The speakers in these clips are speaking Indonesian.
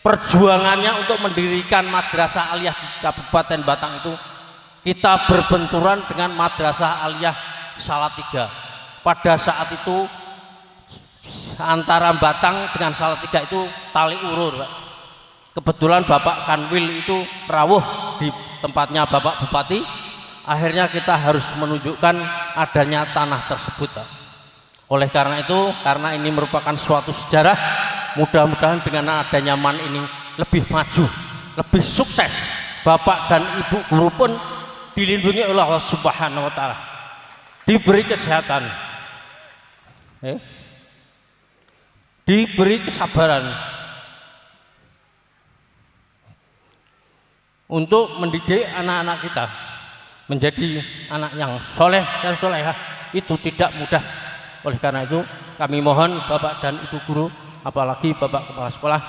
perjuangannya untuk mendirikan madrasah aliyah di Kabupaten Batang itu kita berbenturan dengan madrasah aliyah Salatiga. Pada saat itu antara Batang dengan Salatiga itu tali urur, Pak. Kebetulan Bapak Kanwil itu rawuh di tempatnya Bapak Bupati, akhirnya kita harus menunjukkan adanya tanah tersebut, Pak. Oleh karena itu, karena ini merupakan suatu sejarah, mudah-mudahan dengan adanya MAN ini lebih maju, lebih sukses. Bapak dan Ibu guru pun dilindungi oleh Allah Subhanahu wa Ta'ala, diberi kesehatan, diberi kesabaran untuk mendidik anak-anak kita menjadi anak yang soleh dan solehah. Itu tidak mudah. Oleh karena itu kami mohon Bapak dan Ibu guru, apalagi Bapak Kepala Sekolah,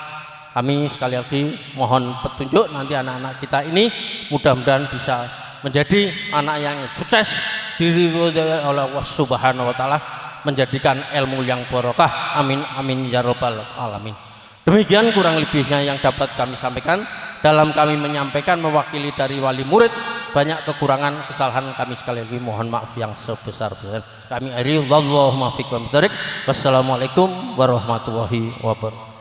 kami sekali lagi mohon petunjuk nanti anak-anak kita ini mudah-mudahan bisa menjadi anak yang sukses, diridhoi oleh Allah Subhanahu wa Ta'ala, menjadikan ilmu yang barokah. Amin amin ya rabbal alamin. Demikian kurang lebihnya yang dapat kami sampaikan. Dalam kami menyampaikan mewakili dari wali murid, banyak kekurangan, kesalahan kami sekali lagi mohon maaf yang sebesar-besarnya. Kami akhiri, wallahumma fiq wa bidzalik. Wassalamualaikum warahmatullahi wabarakatuh.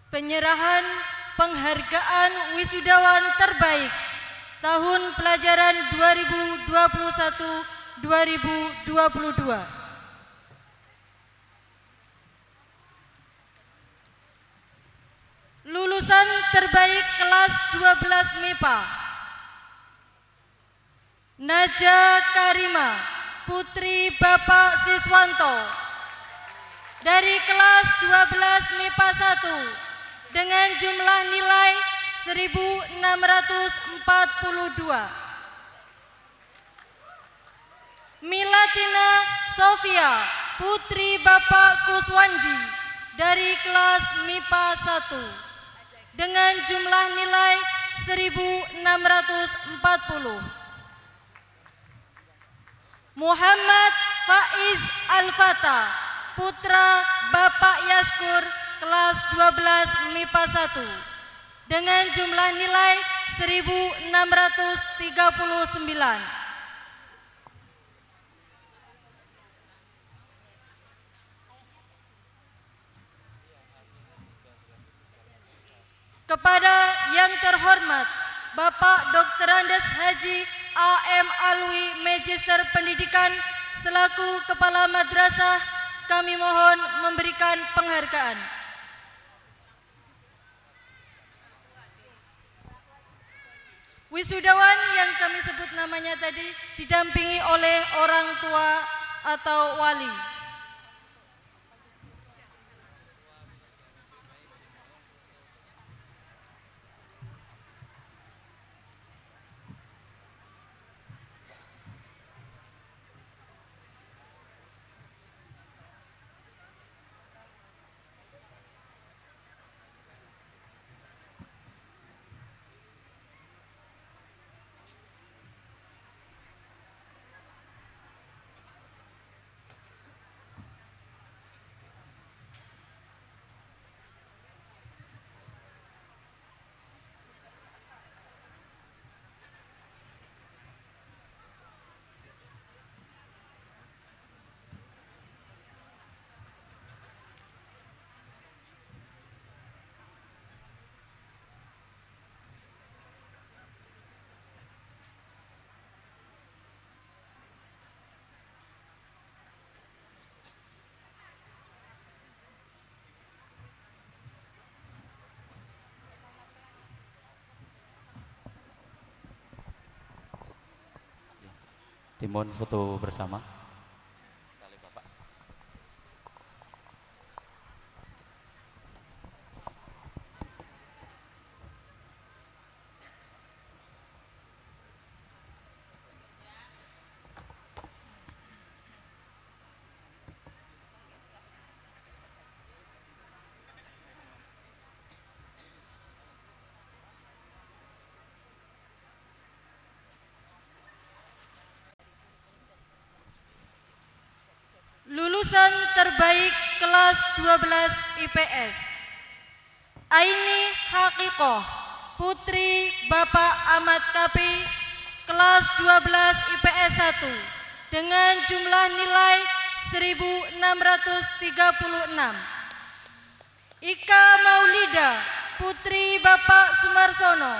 Penyerahan penghargaan wisudawan terbaik tahun pelajaran 2021-2022. Lulusan terbaik kelas 12 MIPA Naja Karima Putri Bapak Siswanto dari kelas 12 MIPA 1 dengan jumlah nilai 1642. Milatina Sofia Putri Bapak Kuswandi dari kelas MIPA 1 dengan jumlah nilai 1640. Muhammad Faiz Al-Fatah putra Bapak Yaskur kelas 12 MIPA 1 dengan jumlah nilai 1639. Kepada yang terhormat Bapak Dr. Andes Haji A.M. Alwi, Magister Pendidikan selaku Kepala Madrasah, kami mohon memberikan penghargaan. Wisudawan yang kami sebut namanya tadi didampingi oleh orang tua atau wali. Timun foto bersama. kelas 12 IPS. Aini Hakikoh, putri Bapak Ahmad Kapi, kelas 12 IPS 1, dengan jumlah nilai 1636. Ika Maulida, putri Bapak Sumarsono,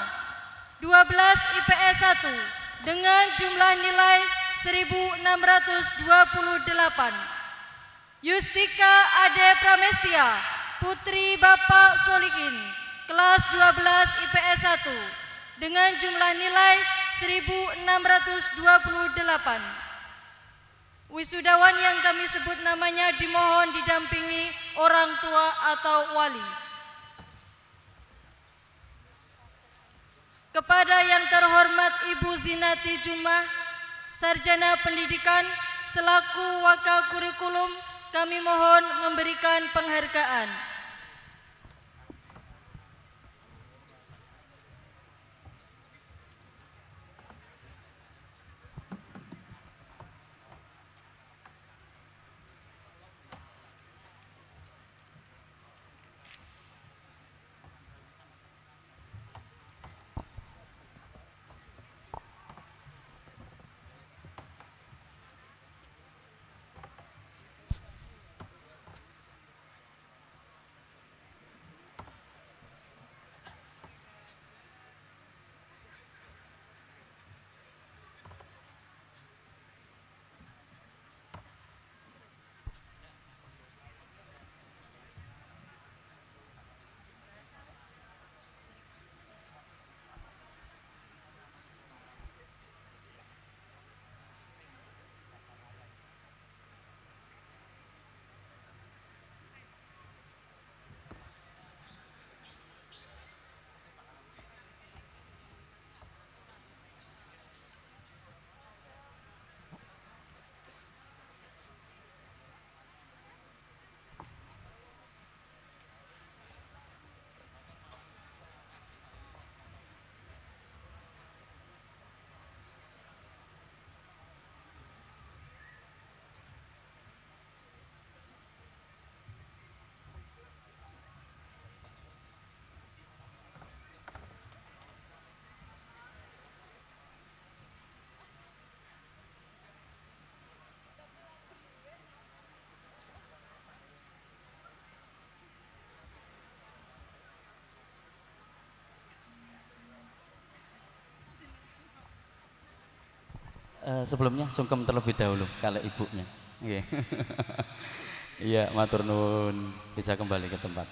12 IPS 1, dengan jumlah nilai 1628. Yustika Ade Pramestia, putri Bapak Solihin, kelas 12 IPS 1, dengan jumlah nilai 1628. Wisudawan yang kami sebut namanya dimohon didampingi orang tua atau wali. Kepada yang terhormat Ibu Zinati Jumah, Sarjana Pendidikan selaku Wakil Kurikulum, kami mohon memberikan penghargaan. Sebelumnya sungkem terlebih dahulu kalau ibunya. Iya. Iya, matur nuwun, bisa kembali ke tempat.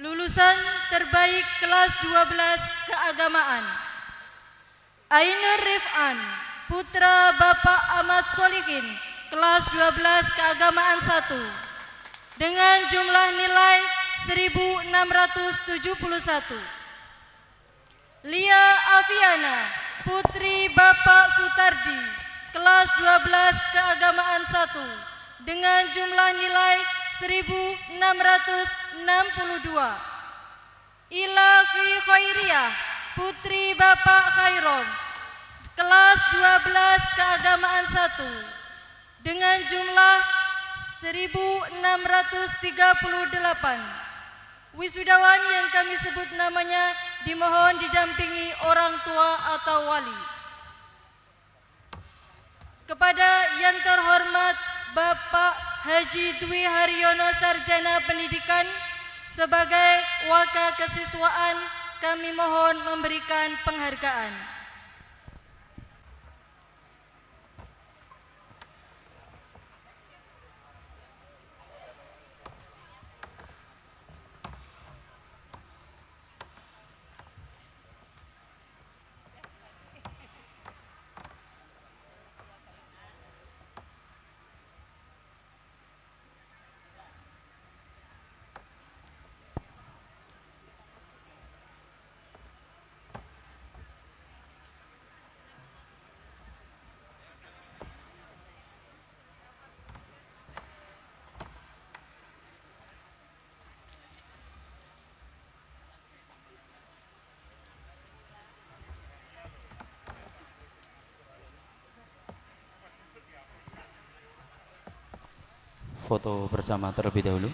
Lulusan terbaik kelas 12 keagamaan. Ainur Rifan, putra Bapak Ahmad Solihin, kelas 12 keagamaan 1, dengan jumlah nilai 1671. Lia Aviana, putri Bapak Sutardi, kelas 12 keagamaan 1, dengan jumlah nilai 1662. Ila Fi Khairiyah, putri Bapak Khairon, kelas 12 keagamaan 1, dengan jumlah 1638. Wisudawan yang kami sebut namanya dimohon didampingi orang tua atau wali. Kepada yang terhormat Bapak Haji Dwi Haryono Sarjana Pendidikan sebagai wakil kesiswaan, kami mohon memberikan penghargaan. foto bersama terlebih dahulu.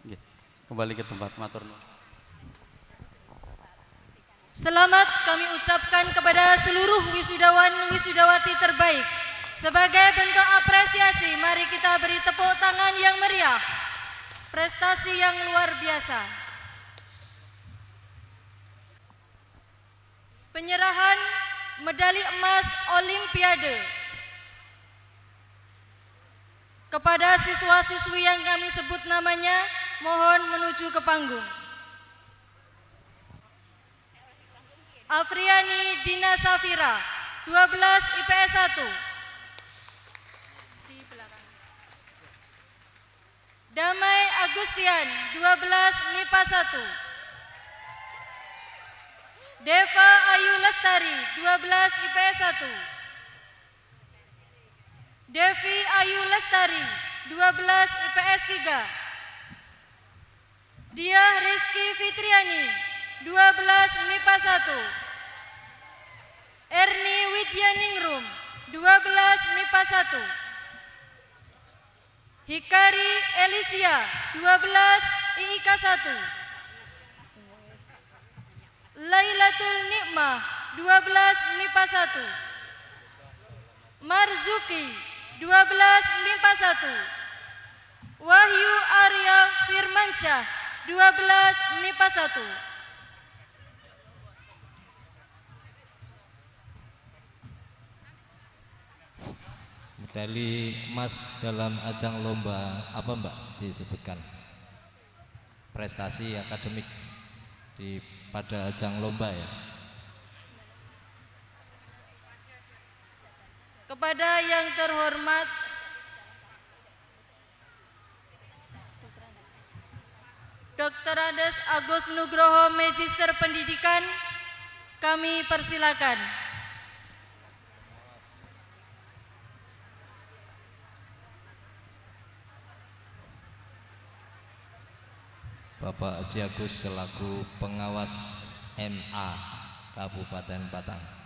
Nggih, kembali ke tempat, matur nuwun. Selamat kami ucapkan kepada seluruh wisudawan wisudawati terbaik. Sebagai bentuk apresiasi, mari kita beri tepuk tangan yang meriah. Prestasi yang luar biasa. Penyerahan medali emas Olimpiade kepada siswa-siswi yang kami sebut namanya, mohon menuju ke panggung. Afriani Dina Safira, 12 IPS 1. Di belakang. Damai Agustian, 12 MIPA 1. Deva Ayu Lestari, 12 IPS 1. Devi Ayu Lestari, 12 IPS 3. Diah Rizky Fitriani, 12 MIPA 1. Erni Widyaningrum, 12 MIPA 1. Hikari Elisia, 12 IIK 1. Lailatul Nikmah, 12 MIPA 1. Marzuki, 12 MIPA 1. Wahyu Arya Firmansyah, 12 MIPA 1. Medali emas dalam ajang lomba apa Mbak disebutkan? Prestasi akademik pada ajang lomba ya. Kepada yang terhormat Dr. Andes Agus Nugroho, Magister Pendidikan, kami persilakan. Bapak Haji Agus selaku pengawas MA Kabupaten Batang.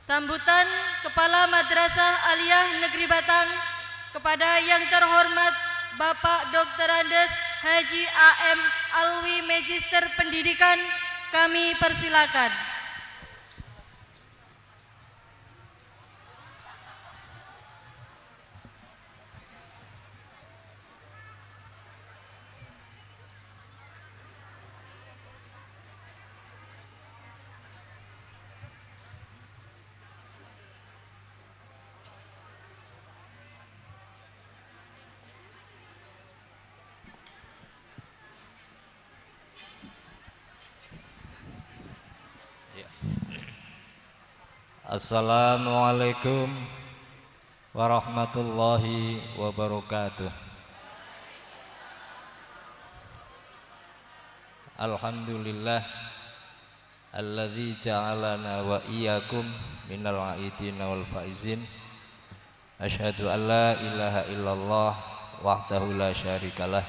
Sambutan Kepala Madrasah Aliyah Negeri Batang kepada yang terhormat Bapak Dr. Andes Haji AM Alwi, Magister Pendidikan, kami persilakan. Assalamualaikum warahmatullahi wabarakatuh. Alhamdulillah alladzi ja'alana wa iyyakum minal aidina wal faizin. Asyhadu an la ilaha illallah wahdahu la syarikalah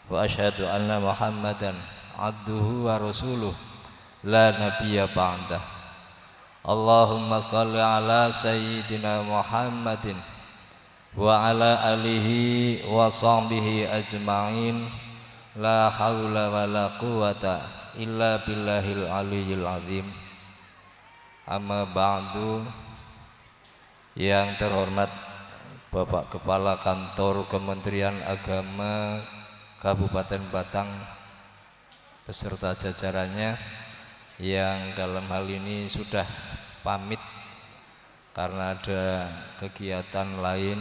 wa asyhadu anna Muhammadan abduhu wa rasuluh la nabiyya ba'dah. Allahumma salli ala sayyidina Muhammadin wa ala alihi wa sahbihi ajma'in. La haula wa la quwata illa billahil aliyyil azim. Amma ba'du. Yang terhormat Bapak Kepala Kantor Kementerian Agama Kabupaten Batang beserta jajarannya yang dalam hal ini sudah pamit karena ada kegiatan lain.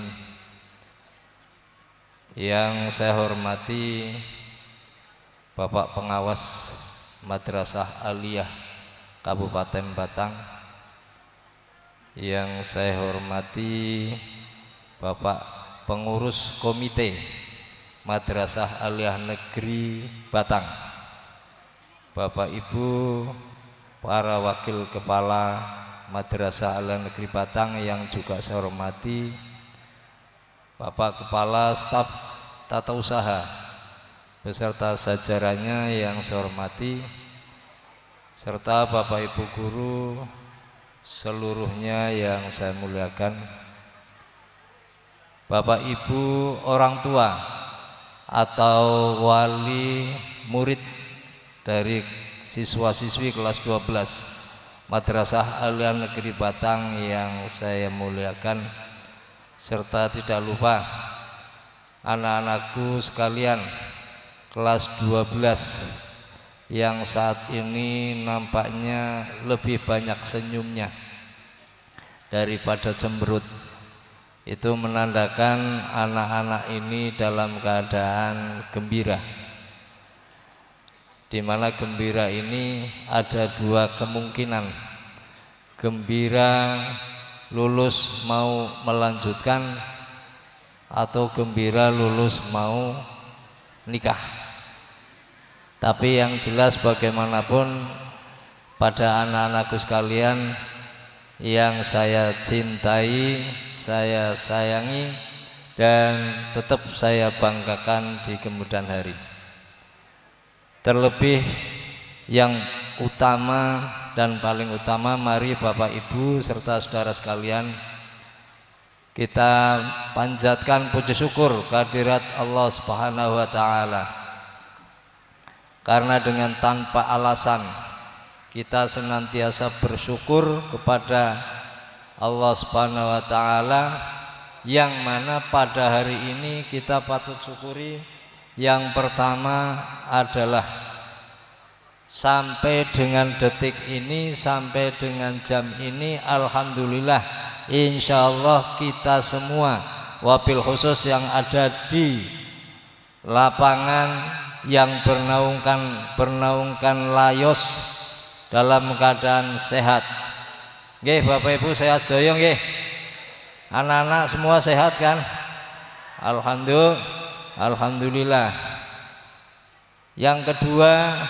Yang saya hormati Bapak Pengawas Madrasah Aliyah Kabupaten Batang. Yang saya hormati Bapak Pengurus Komite Madrasah Aliyah Negeri Batang, Bapak Ibu para Wakil Kepala Madrasah Aliyah Negeri Batang yang juga saya hormati, Bapak Kepala Staf Tata Usaha beserta jajarannya yang saya hormati, serta Bapak Ibu guru seluruhnya yang saya muliakan, Bapak Ibu orang tua atau wali murid dari siswa-siswi kelas 12 Madrasah Aliyah Negeri Batang yang saya muliakan, serta tidak lupa anak-anakku sekalian kelas 12 yang saat ini nampaknya lebih banyak senyumnya daripada cemberut. Itu menandakan anak-anak ini dalam keadaan gembira, di mana gembira ini ada dua kemungkinan: gembira lulus mau melanjutkan atau gembira lulus mau nikah. Tapi yang jelas bagaimanapun pada anak-anakku sekalian yang saya cintai, saya sayangi, dan tetap saya banggakan di kemudian hari. Terlebih yang utama dan paling utama, mari Bapak Ibu serta saudara sekalian kita panjatkan puji syukur kehadirat Allah Subhanahu wa taala. Karena dengan tanpa alasan kita senantiasa bersyukur kepada Allah Subhanahu wa taala, yang mana pada hari ini kita patut syukuri. Yang pertama adalah sampai dengan detik ini, sampai dengan jam ini, alhamdulillah, insya Allah kita semua, wabil khusus yang ada di lapangan yang bernaungkan layos dalam keadaan sehat. Nggih Bapak Ibu sehat sedaya nggih? Anak-anak semua sehat kan? Alhamdulillah. Yang kedua,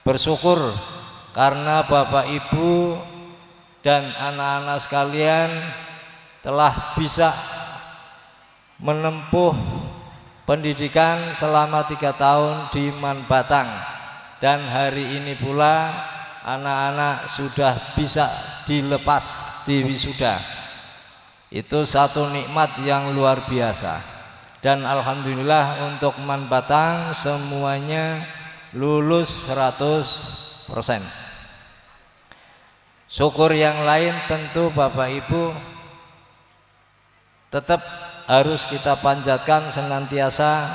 bersyukur karena Bapak Ibu dan anak-anak sekalian telah bisa menempuh pendidikan selama 3 tahun di Man Batang, dan hari ini pula anak-anak sudah bisa dilepas di wisuda. Itu satu nikmat yang luar biasa. Dan alhamdulillah untuk Man Batang semuanya lulus 100%. Syukur yang lain tentu Bapak Ibu tetap harus kita panjatkan senantiasa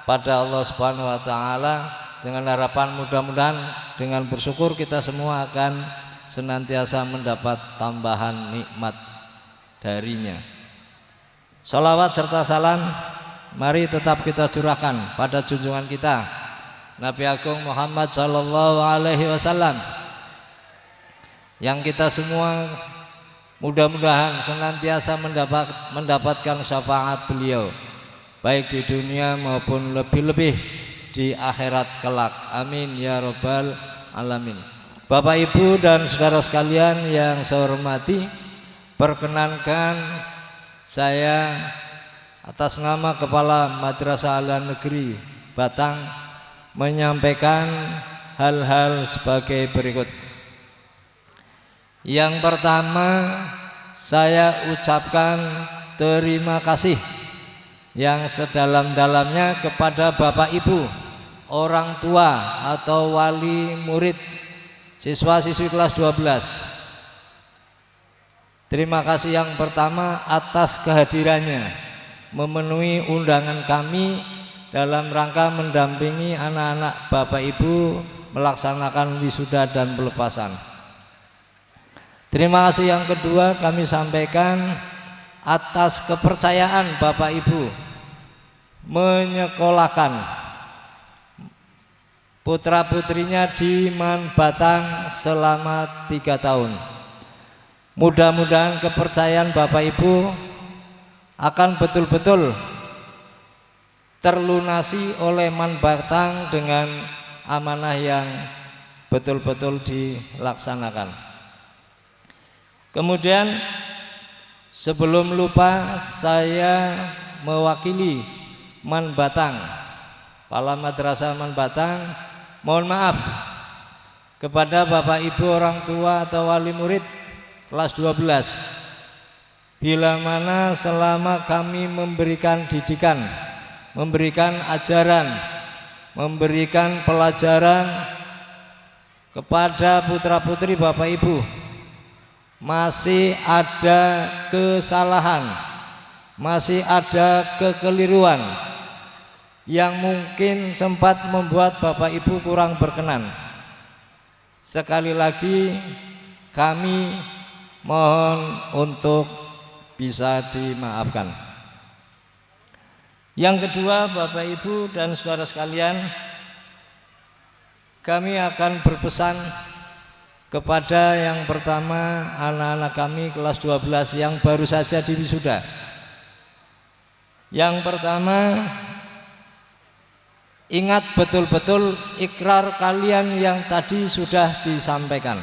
pada Allah Subhanahu wa taala, dengan harapan mudah-mudahan dengan bersyukur kita semua akan senantiasa mendapat tambahan nikmat darinya. Salawat serta salam mari tetap kita curahkan pada junjungan kita Nabi Agung Muhammad sallallahu alaihi wasallam, yang kita semua mudah-mudahan senantiasa mendapatkan syafaat beliau baik di dunia maupun lebih-lebih di akhirat kelak. Amin ya rabbal alamin. Bapak Ibu dan saudara sekalian yang saya hormati, perkenankan saya atas nama Kepala Madrasah Aliyah Negeri Batang menyampaikan hal-hal sebagai berikut. Yang pertama, saya ucapkan terima kasih yang sedalam-dalamnya kepada Bapak Ibu, orang tua atau wali murid siswa-siswi kelas 12. Terima kasih yang pertama atas kehadirannya memenuhi undangan kami dalam rangka mendampingi anak-anak Bapak Ibu melaksanakan wisuda dan pelepasan. Terima kasih yang kedua kami sampaikan atas kepercayaan Bapak Ibu menyekolahkan putra-putrinya di Man Batang selama 3 tahun. Mudah-mudahan kepercayaan Bapak Ibu akan betul-betul terlunasi oleh Man Batang dengan amanah yang betul-betul dilaksanakan. Kemudian sebelum lupa, saya mewakili Man Batang, Kepala Madrasah Man Batang, mohon maaf kepada Bapak Ibu orang tua atau wali murid kelas 12 bila mana selama kami memberikan didikan, memberikan ajaran, memberikan pelajaran kepada putra-putri Bapak Ibu masih ada kesalahan, masih ada kekeliruan yang mungkin sempat membuat Bapak Ibu kurang berkenan, sekali lagi kami mohon untuk bisa dimaafkan. Yang kedua, Bapak Ibu dan saudara sekalian, kami akan berpesan kepada yang pertama anak-anak kami kelas 12 yang baru saja diwisuda. Yang pertama, ingat betul-betul ikrar kalian yang tadi sudah disampaikan,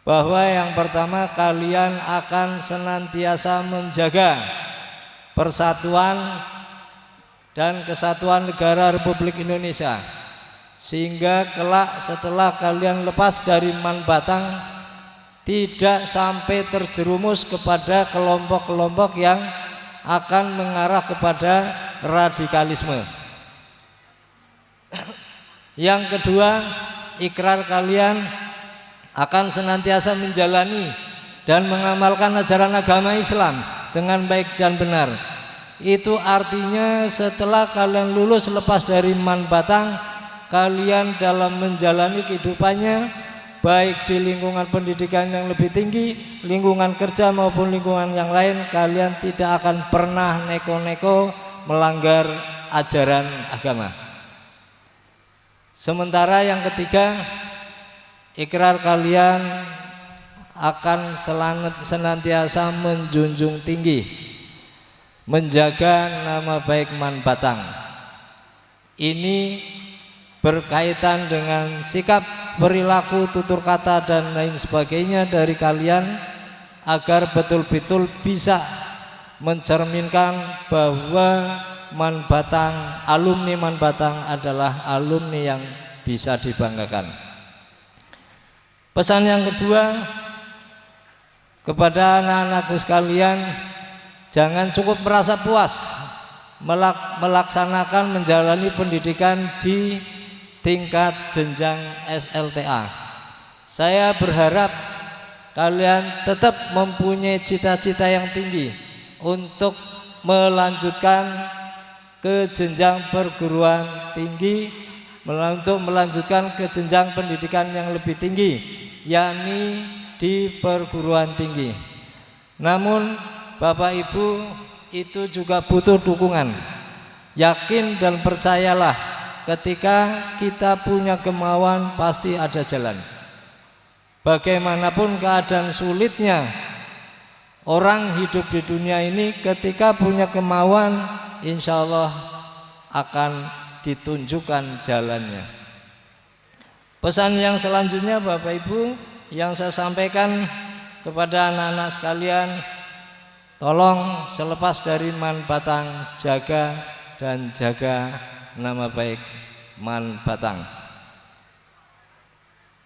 bahwa yang pertama kalian akan senantiasa menjaga persatuan dan kesatuan negara Republik Indonesia, sehingga kelak setelah kalian lepas dari Man Batang tidak sampai terjerumus kepada kelompok-kelompok yang akan mengarah kepada radikalisme. Yang kedua, ikrar kalian akan senantiasa menjalani dan mengamalkan ajaran agama Islam dengan baik dan benar. Itu artinya setelah kalian lulus lepas dari Man Batang, kalian dalam menjalani kehidupannya baik di lingkungan pendidikan yang lebih tinggi, lingkungan kerja maupun lingkungan yang lain, kalian tidak akan pernah neko-neko melanggar ajaran agama. Sementara yang ketiga, ikrar kalian akan senantiasa menjunjung tinggi, menjaga nama baik Man Batang. Ini berkaitan dengan sikap, perilaku, tutur kata dan lain sebagainya dari kalian, agar betul-betul bisa mencerminkan bahwa Man Batang, alumni Man Batang adalah alumni yang bisa dibanggakan. Pesan yang kedua kepada anak-anakku sekalian, jangan cukup merasa puas melaksanakan menjalani pendidikan di tingkat jenjang SLTA. Saya berharap kalian tetap mempunyai cita-cita yang tinggi untuk melanjutkan ke jenjang perguruan tinggi, untuk melanjutkan ke jenjang pendidikan yang lebih tinggi, yakni di perguruan tinggi. Namun Bapak Ibu, itu juga butuh dukungan. Yakin dan percayalah, ketika kita punya kemauan pasti ada jalan. bagaimanapun keadaan sulitnya orang hidup di dunia ini, ketika punya kemauan, insya Allah akan ditunjukkan jalannya. Pesan yang selanjutnya Bapak Ibu yang saya sampaikan kepada anak-anak sekalian, tolong selepas dari Man Batang, jaga dan jaga nama baik Man Batang.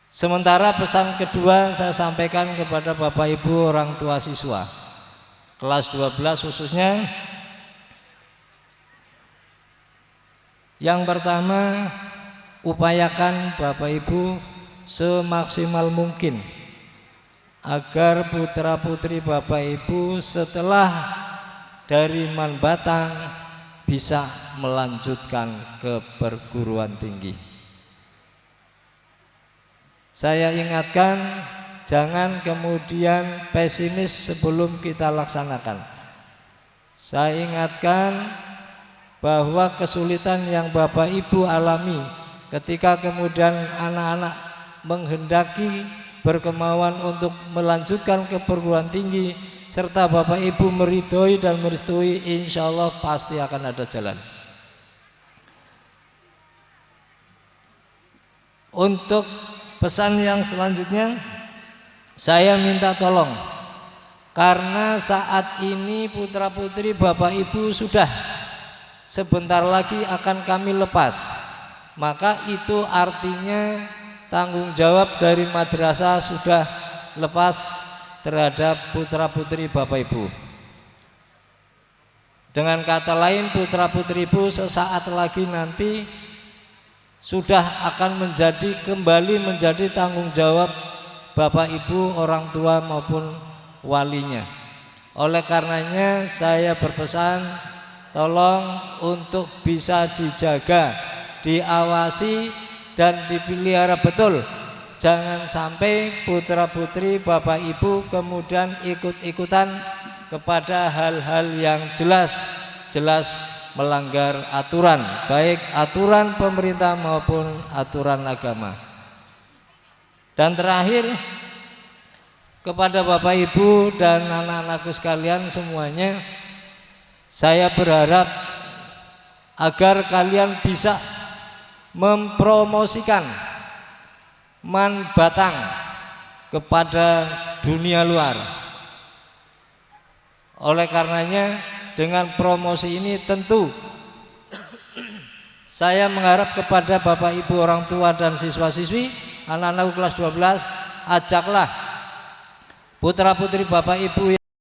Sementara pesan kedua saya sampaikan kepada Bapak Ibu orang tua siswa kelas 12 khususnya. Yang pertama, upayakan Bapak Ibu semaksimal mungkin agar putra putri Bapak Ibu setelah dari Man Batang bisa melanjutkan ke perguruan tinggi. Saya ingatkan, jangan kemudian pesimis sebelum kita laksanakan. Saya ingatkan bahwa kesulitan yang Bapak Ibu alami ketika kemudian anak-anak menghendaki berkemauan untuk melanjutkan ke perguruan tinggi, serta Bapak Ibu meridhoi dan merestui, insya Allah pasti akan ada jalan. Untuk pesan yang selanjutnya, saya minta tolong, karena saat ini putra putri Bapak Ibu sudah sebentar lagi akan kami lepas, maka itu artinya tanggung jawab dari madrasah sudah lepas terhadap putra putri Bapak Ibu. Dengan kata lain, putra putri Ibu sesaat lagi nanti sudah akan kembali menjadi tanggung jawab Bapak Ibu, orang tua maupun walinya. Oleh karenanya saya berpesan, tolong untuk bisa dijaga, diawasi dan dipelihara betul. Jangan sampai putra putri Bapak Ibu kemudian ikut-ikutan kepada hal-hal yang jelas melanggar aturan, baik aturan pemerintah maupun aturan agama. Dan terakhir, kepada Bapak Ibu dan anak-anakku sekalian semuanya, saya berharap agar kalian bisa mempromosikan Man Batang kepada dunia luar. Oleh karenanya, dengan promosi ini tentu saya mengharap kepada Bapak Ibu orang tua dan siswa-siswi, anak-anak kelas 12, ajaklah putra putri Bapak Ibu